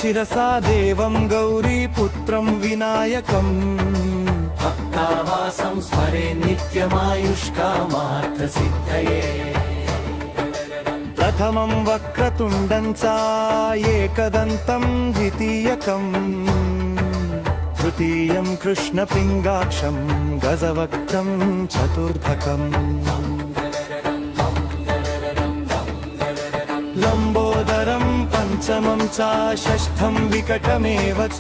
शिरसा देवं गौरीपुत्रं विनायकम् भक्तावासं स्मरे नित्यमायुष्कामार्थसिद्धये प्रथमं वक्रतुण्डं च एकदन्तं द्वितीयकम् तृतीयं कृष्णपिङ्गाक्षं गजवक्त्रं चतुर्थकम् लम्बोदरं पंचमं च षष्ठं विकटमेव च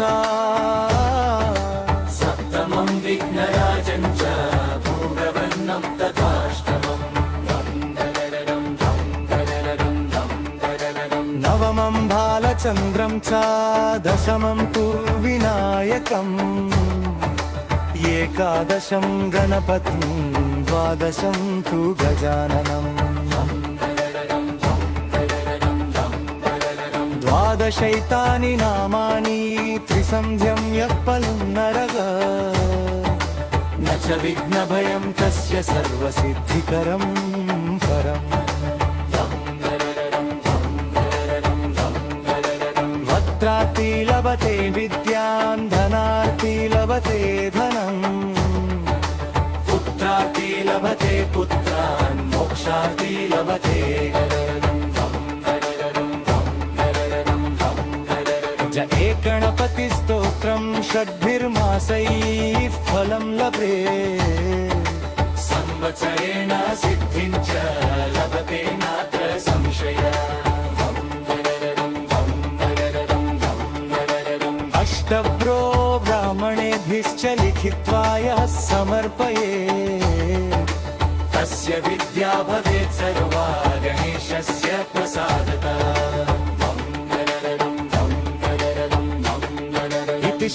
सप्तमं विघ्नराजं च भूरवर्णं तथाष्टमम् नवमं भालचन्द्रं च दशमं तु विनायकम् एकादशं गणपतिं द्वादशं तु गजाननम् द्वादशैतानि नामानि त्रिसन्ध्यं यः पलुन्नरः न च विघ्नभयं तस्य सर्वसिद्धिकरं परम् वक्त्रार्ती लभते विद्यां धनार्ती लभते धनम् पुत्रार्ती लभते पुत्रान् मोक्षार्ती लभते गणपतिस्तोत्रं षड्भिर्मासैः फलं लभे संवत्सरेण सिद्धिं च लभते नात्र संशयः अष्टभ्रो ब्राह्मणेभ्यश्च लिखित्वा यः समर्पये तस्य विद्या भवेत् सर्वा गणेशस्य प्रसादतः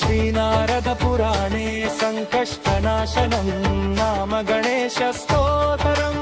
श्रीनारदपुराणे संकष्टनाशनं नाम गणेशस्तोत्रम्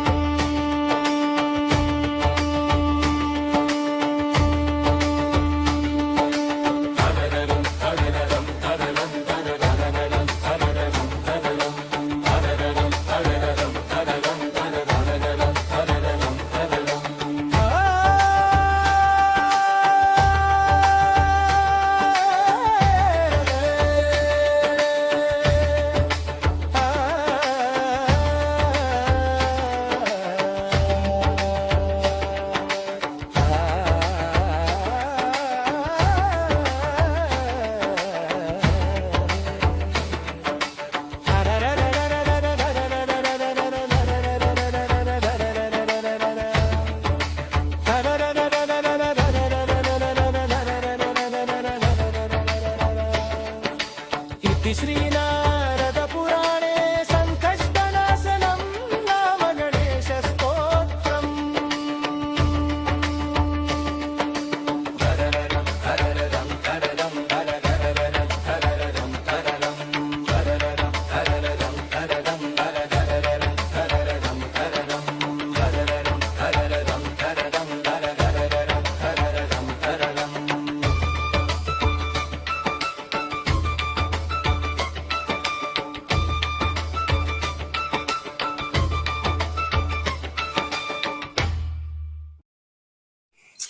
श्रीनारदपुराणे संकष्टनाशनं नाम गणेशस्तोत्रम्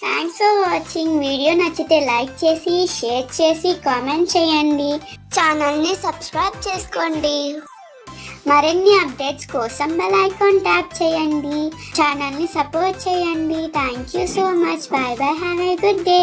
థ్యాంక్స్ ఫర్ వాచింగ్. వీడియో నచ్చితే లైక్ చేసి షేర్ చేసి కామెంట్ చేయండి. ఛానల్ని సబ్స్క్రైబ్ చేసుకోండి. మరిన్ని అప్డేట్స్ కోసం బెల్ ఐకాన్ ట్యాప్ చేయండి. ఛానల్ని సపోర్ట్ చేయండి. Thank you so much. By by. Have a good day.